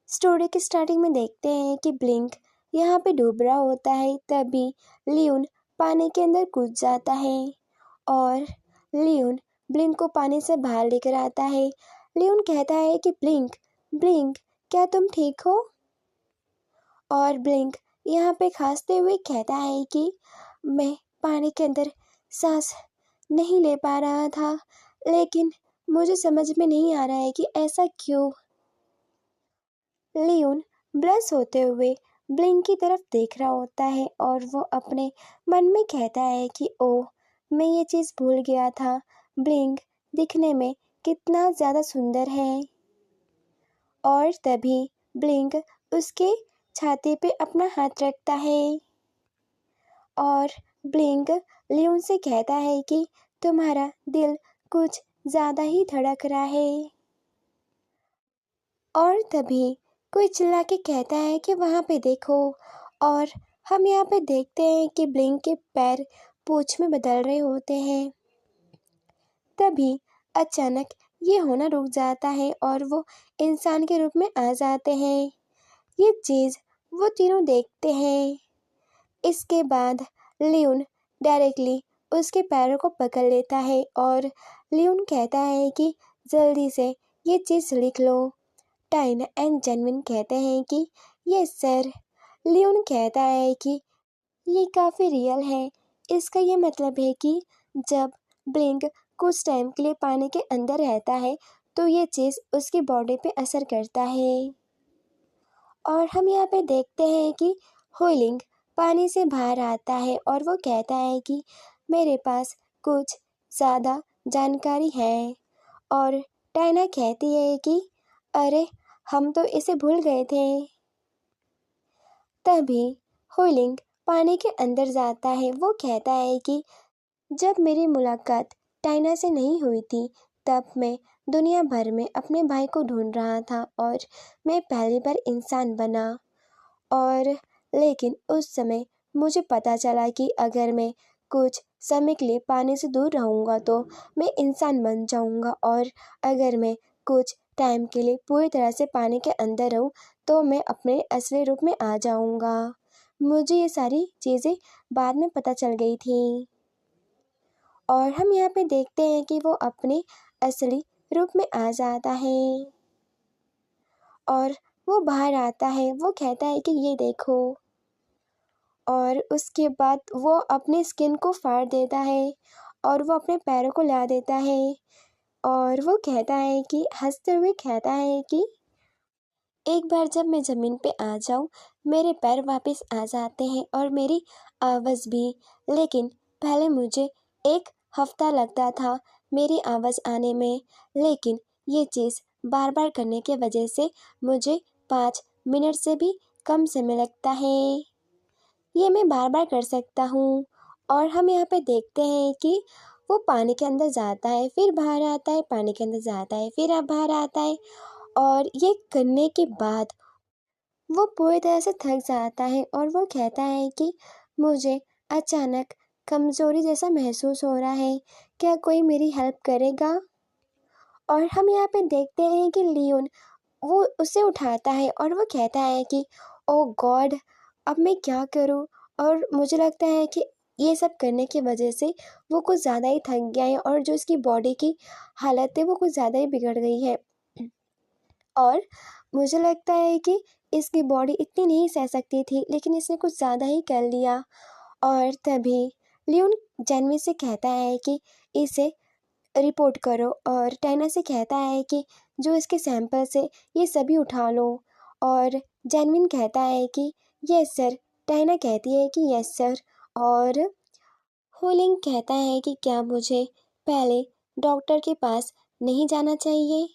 Story के starting में देखते हैं कि ब्लिंक यहाँ पे डूब रहा होता है। तभी लियोन पानी के अंदर कूद जाता है और लियोन ब्लिंक को पानी से बाहर लेकर आता है। लियोन कहता है कि ब्लिंक ब्लिंक क्या तुम ठीक हो? और ब्लिंक यहाँ पे खांसते हुए कहता है कि मैं पानी के अंदर सांस नहीं ले पा रहा था, लेकिन मुझे समझ में नहीं आ रहा है कि ऐसा क्यों। लियोन ब्लश होते हुए ब्लिंक की तरफ देख रहा होता है और वो अपने मन में कहता है कि ओह, मैं ये चीज़ भूल गया था, ब्लिंक दिखने में कितना ज़्यादा सुंदर है। और तभी ब्लिंक उसके छाती पे अपना हाथ रखता है और ब्लिंक लियोन से कहता है कि तुम्हारा दिल कुछ ज़्यादा ही धड़क रहा है। और तभी कोई चिल्ला के कहता है कि वहाँ पे देखो। और हम यहाँ पे देखते हैं कि ब्लिंक के पैर पूंछ में बदल रहे होते हैं। तभी अचानक ये होना रुक जाता है और वो इंसान के रूप में आ जाते हैं। ये चीज़ वो तीनों देखते हैं। इसके बाद लियोन डायरेक्टली उसके पैरों को पकड़ लेता है और लियोन कहता है कि जल्दी से ये चीज़ लिख लो। टाइना एंड जेनविन कहते हैं कि यस सर। लियोन कहता है कि ये काफ़ी रियल है। इसका ये मतलब है कि जब ब्लिंक कुछ टाइम के लिए पानी के अंदर रहता है तो ये चीज़ उसकी बॉडी पे असर करता है। और हम यहाँ पे देखते हैं कि हुईलिंग पानी से बाहर आता है और वो कहता है कि मेरे पास कुछ ज़्यादा जानकारी है। और टाइना कहती है कि अरे, हम तो इसे भूल गए थे। तभी हुईलिंग पानी के अंदर जाता है। वो कहता है कि जब मेरी मुलाकात टाइना से नहीं हुई थी तब मैं दुनिया भर में अपने भाई को ढूंढ रहा था और मैं पहली बार इंसान बना। और लेकिन उस समय मुझे पता चला कि अगर मैं कुछ समय के लिए पानी से दूर रहूँगा तो मैं इंसान बन जाऊँगा, और अगर मैं कुछ टाइम के लिए पूरी तरह से पानी के अंदर रहूँ तो मैं अपने असली रूप में आ जाऊँगा। मुझे ये सारी चीज़ें बाद में पता चल गई थी। और हम यहाँ पे देखते हैं कि वो अपने असली रूप में आ जाता है और वो बाहर आता है। वो कहता है कि ये देखो। और उसके बाद वो अपनी स्किन को फाड़ देता है और वो अपने पैरों को ला देता है और वो कहता है कि हंसते हुए कहता है कि एक बार जब मैं ज़मीन पे आ जाऊँ मेरे पैर वापस आ जाते हैं और मेरी आवाज़ भी, लेकिन पहले मुझे 1 हफ्ता लगता था मेरी आवाज़ आने में, लेकिन ये चीज़ बार बार करने की वजह से मुझे 5 मिनट से भी कम समय लगता है। ये मैं बार बार कर सकता हूँ। और हम यहाँ पे देखते हैं कि वो पानी के अंदर जाता है, फिर बाहर आता है, पानी के अंदर जाता है, फिर अब बाहर आता है। और ये करने के बाद वो पूरी तरह से थक जाता है और वो कहता है कि मुझे अचानक कमज़ोरी जैसा महसूस हो रहा है, क्या कोई मेरी हेल्प करेगा? और हम यहाँ पे देखते हैं कि लियोन वो उसे उठाता है और वो कहता है कि ओ गॉड, अब मैं क्या करूं? और मुझे लगता है कि ये सब करने की वजह से वो कुछ ज़्यादा ही थक गया है और जो इसकी बॉडी की हालत है वो कुछ ज़्यादा ही बिगड़ गई है। और मुझे लगता है कि इसकी बॉडी इतनी नहीं सह सकती थी, लेकिन इसने कुछ ज़्यादा ही कर लिया। और तभी लियोन जेनवी से कहता है कि इसे रिपोर्ट करो और टाइना से कहता है कि जो इसके सैंपल्स है ये सभी उठा लो। और जेनविन कहता है कि यस सर। टाइना कहती है कि यस सर। और हुलिंग कहता है कि क्या मुझे पहले डॉक्टर के पास नहीं जाना चाहिए?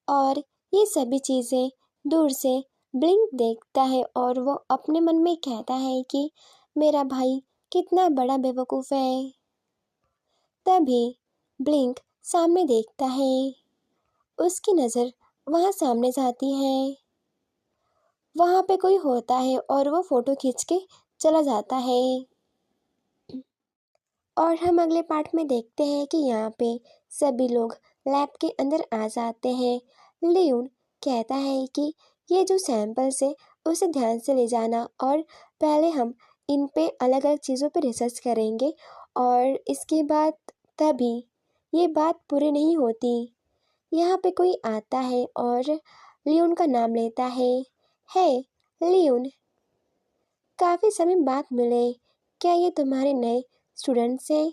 और ये सभी चीज़ें दूर से ब्लिंक देखता है और वो अपने मन में कहता है कि मेरा भाई कितना बड़ा बेवकूफ़ है। तभी ब्लिंक सामने देखता है, उसकी नज़र वहाँ सामने जाती है, वहाँ पे कोई होता है और वो फ़ोटो खींच के चला जाता है। और हम अगले पार्ट में देखते हैं कि यहाँ पे सभी लोग लैब के अंदर आ जाते हैं। लियोन कहता है कि ये जो सैंपल्स है उसे ध्यान से ले जाना और पहले हम इन पे अलग अलग चीज़ों पे रिसर्च करेंगे और इसके बाद तभी ये बात पूरी नहीं होती। यहाँ पे कोई आता है और लियोन का नाम लेता है। हे लियोन, काफ़ी समय बाद मिले, क्या ये तुम्हारे नए स्टूडेंट्स हैं?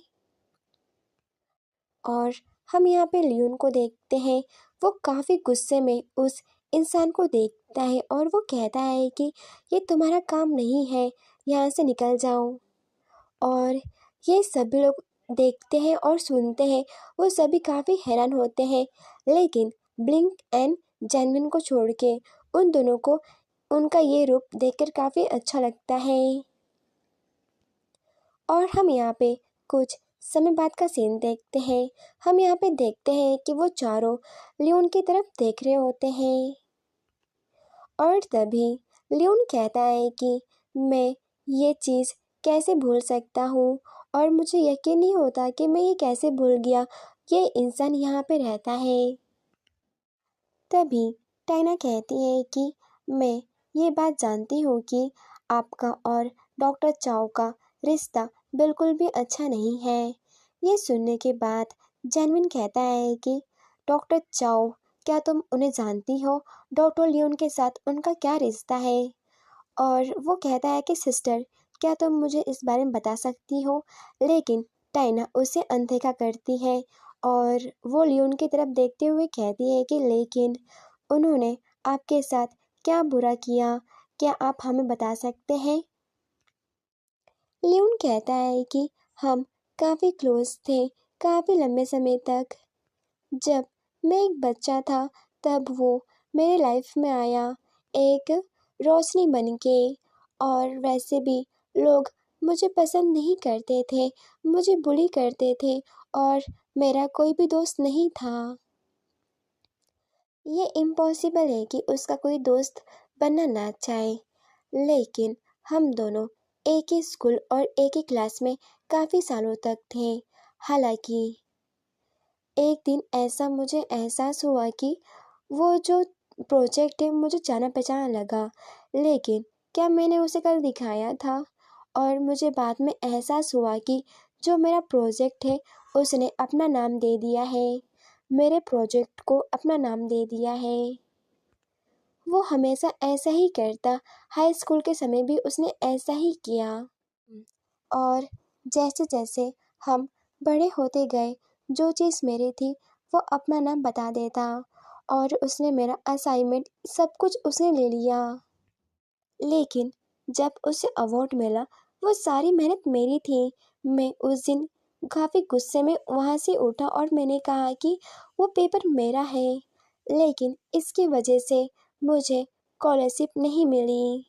और हम यहाँ पे लियोन को देखते हैं, वो काफ़ी गुस्से में उस इंसान को देखता है और वो कहता है कि ये तुम्हारा काम नहीं है, यहाँ से निकल जाओ। और ये सभी लोग देखते हैं और सुनते हैं, वो सभी काफ़ी हैरान होते हैं, लेकिन ब्लिंक एंड जैनविन को छोड़ के उन दोनों को उनका ये रूप देखकर काफ़ी अच्छा लगता है। और हम यहाँ पे कुछ समय बाद का सीन देखते हैं। हम यहाँ पे देखते हैं कि वो चारों लियोन की तरफ देख रहे होते हैं और तभी लियोन कहता है कि मैं ये चीज़ कैसे भूल सकता हूँ और मुझे यकीन नहीं होता कि मैं ये कैसे भूल गया, ये इंसान यहाँ पे रहता है। तभी टाइना कहती है कि मैं ये बात जानती हूँ कि आपका और डॉक्टर चाओ का रिश्ता बिल्कुल भी अच्छा नहीं है। ये सुनने के बाद जैनविन कहता है कि डॉक्टर चाओ, क्या तुम उन्हें जानती हो? डॉक्टर लियोन के साथ उनका क्या रिश्ता है? और वो कहता है कि सिस्टर, क्या तुम मुझे इस बारे में बता सकती हो? लेकिन टाइना उसे अनदेखा करती है और वो लियोन की तरफ देखते हुए कहती है कि लेकिन उन्होंने आपके साथ क्या बुरा किया, क्या आप हमें बता सकते हैं? लियोन कहता है कि हम काफ़ी क्लोज थे, काफ़ी लंबे समय तक। जब मैं एक बच्चा था तब वो मेरे लाइफ में आया, एक रोशनी बन के। और वैसे भी लोग मुझे पसंद नहीं करते थे, मुझे बुली करते थे और मेरा कोई भी दोस्त नहीं था। ये इम्पॉसिबल है कि उसका कोई दोस्त बनना ना चाहे, लेकिन हम दोनों एक ही स्कूल और एक ही क्लास में काफ़ी सालों तक थे। हालांकि एक दिन ऐसा मुझे एहसास हुआ कि वो जो प्रोजेक्ट है मुझे जाना पहचाना लगा, लेकिन क्या मैंने उसे कल दिखाया था? और मुझे बाद में एहसास हुआ कि जो मेरा प्रोजेक्ट है उसने अपना नाम दे दिया है, मेरे प्रोजेक्ट को अपना नाम दे दिया है। वो हमेशा ऐसा ही करता, हाई स्कूल के समय भी उसने ऐसा ही किया। और जैसे जैसे हम बड़े होते गए, जो चीज़ मेरी थी वो अपना नाम बता देता और उसने मेरा असाइनमेंट सब कुछ उसने ले लिया। लेकिन जब उसे अवार्ड मिला, वो सारी मेहनत मेरी थी। मैं उस दिन काफ़ी गुस्से में वहाँ से उठा और मैंने कहा कि वो पेपर मेरा है, लेकिन इसकी वजह से मुझे स्कॉलरशिप नहीं मिली।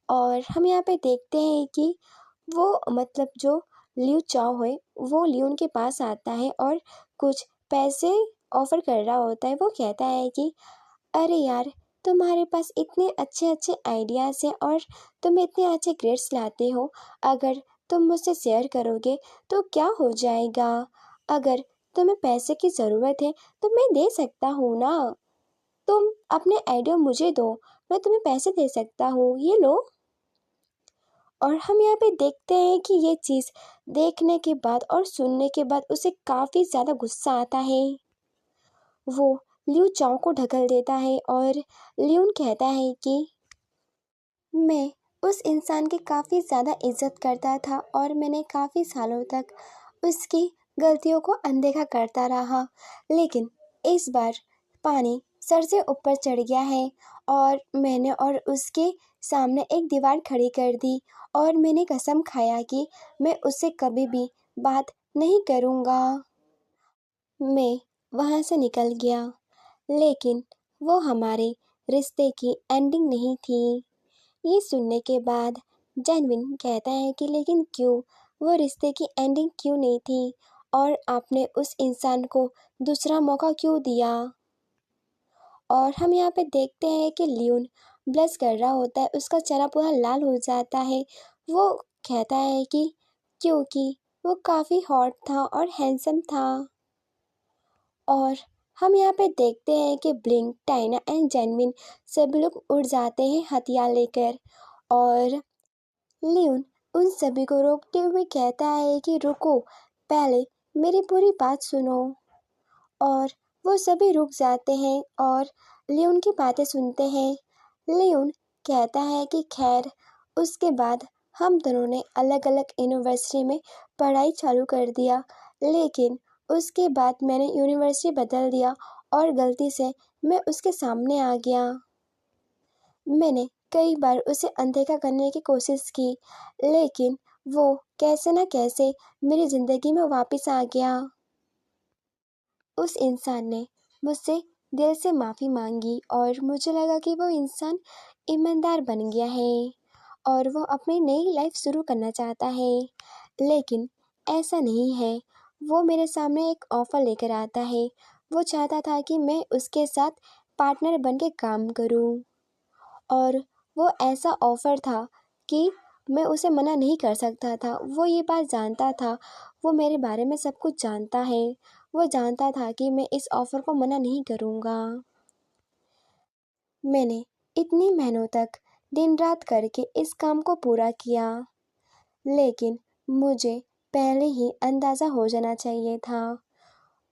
और हम यहाँ पे देखते हैं कि वो मतलब जो लियू चाओ है वो लियोन के पास आता है और कुछ पैसे ऑफर कर रहा होता है। वो कहता है कि अरे यार, तुम्हारे पास इतने अच्छे अच्छे आइडियाज़ हैं और तुम इतने अच्छे ग्रेड्स लाते हो, अगर तुम मुझसे शेयर करोगे तो क्या हो जाएगा? अगर तुम्हें पैसे की ज़रूरत है तो मैं दे सकता हूँ ना। तुम अपने आइडिया मुझे दो, मैं तुम्हें पैसे दे सकता हूँ, ये लो। और हम यहाँ पे देखते हैं कि ये चीज़ देखने के बाद और सुनने के बाद उसे काफ़ी ज़्यादा गुस्सा आता है। वो लियू चाओ को ढकल देता है और लियोन कहता है कि मैं उस इंसान की काफ़ी ज़्यादा इज्जत करता था और मैंने काफ़ी सालों तक उसकी गलतियों को अनदेखा करता रहा, लेकिन इस बार पानी सर से ऊपर चढ़ गया है और मैंने और उसके सामने एक दीवार खड़ी कर दी और मैंने कसम खाया कि मैं उससे कभी भी बात नहीं करूँगा। मैं वहाँ से निकल गया, लेकिन वो हमारे रिश्ते की एंडिंग नहीं थी। ये सुनने के बाद जैनविन कहता है कि लेकिन क्यों, वो रिश्ते की एंडिंग क्यों नहीं थी और आपने उस इंसान को दूसरा मौका क्यों दिया? और हम यहाँ पे देखते हैं कि लियोन ब्लश कर रहा होता है, उसका चेहरा पूरा लाल हो जाता है। वो कहता है कि क्योंकि वो काफ़ी हॉट था और हैंडसम था। और हम यहाँ पे देखते हैं कि ब्लिंक, टाइना एंड जेनविन सभी लोग उड़ जाते हैं हथियार लेकर, और लियोन उन सभी को रोकते हुए कहता है कि रुको, पहले मेरी पूरी बात सुनो। और वो सभी रुक जाते हैं और लियोन की बातें सुनते हैं। लियोन कहता है कि खैर, उसके बाद हम दोनों ने अलग अलग यूनिवर्सिटी में पढ़ाई चालू कर दिया, लेकिन उसके बाद मैंने यूनिवर्सिटी बदल दिया और गलती से मैं उसके सामने आ गया। मैंने कई बार उसे अनदेखा करने की कोशिश की, लेकिन वो कैसे न कैसे मेरी ज़िंदगी में वापस आ गया। उस इंसान ने मुझसे दिल से माफ़ी मांगी और मुझे लगा कि वो इंसान ईमानदार बन गया है और वो अपनी नई लाइफ शुरू करना चाहता है, लेकिन ऐसा नहीं है। वो मेरे सामने एक ऑफ़र लेकर आता है। वो चाहता था कि मैं उसके साथ पार्टनर बन के काम करूं, और वो ऐसा ऑफ़र था कि मैं उसे मना नहीं कर सकता था। वो ये बात जानता था, वो मेरे बारे में सब कुछ जानता है। वो जानता था कि मैं इस ऑफ़र को मना नहीं करूँगा। मैंने इतनी मेहनत तक दिन रात करके इस काम को पूरा किया, लेकिन मुझे पहले ही अंदाज़ा हो जाना चाहिए था।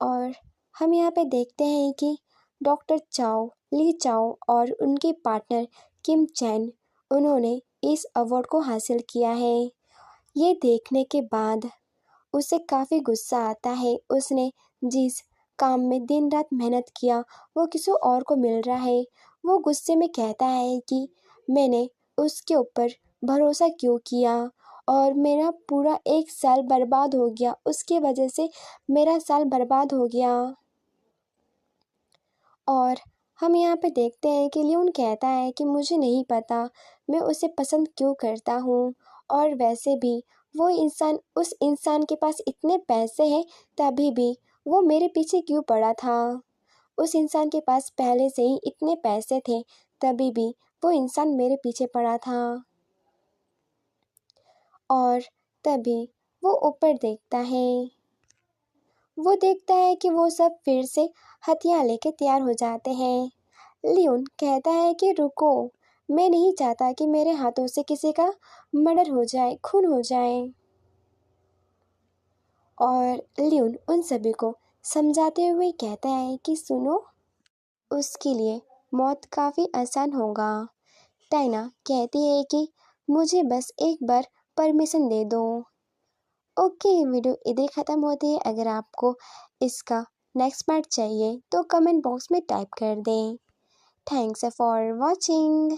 और हम यहाँ पे देखते हैं कि डॉक्टर चाओ, ली चाओ और उनके पार्टनर किम चैन, उन्होंने इस अवार्ड को हासिल किया है। ये देखने के बाद उसे काफ़ी गुस्सा आता है। उसने जिस काम में दिन रात मेहनत किया, वो किसी और को मिल रहा है। वो गुस्से में कहता है कि मैंने उसके ऊपर भरोसा क्यों किया और मेरा पूरा 1 साल बर्बाद हो गया, उसके वजह से मेरा साल बर्बाद हो गया। और हम यहाँ पे देखते हैं कि लियोन कहता है कि मुझे नहीं पता मैं उसे पसंद क्यों करता हूँ, और वैसे भी वो इंसान, उस इंसान के पास इतने पैसे हैं, तभी भी वो मेरे पीछे क्यों पड़ा था। उस इंसान के पास पहले से ही इतने पैसे थे, तभी भी वो इंसान मेरे पीछे पड़ा था। और तभी वो ऊपर देखता है। वो देखता है कि वो सब फिर से हथियार लेके तैयार हो जाते हैं। लियोन कहता है कि रुको, मैं नहीं चाहता कि मेरे हाथों से किसी का मर्डर हो जाए, खून हो जाए। और लियोन उन सभी को समझाते हुए कहता है कि सुनो, उसके लिए मौत काफ़ी आसान होगा। टाइना कहती है कि मुझे बस एक बार परमिशन दे दो। ओके, वीडियो इधर ख़त्म होती है। अगर आपको इसका नेक्स्ट पार्ट चाहिए तो कमेंट बॉक्स में टाइप कर दें। Thanks for watching.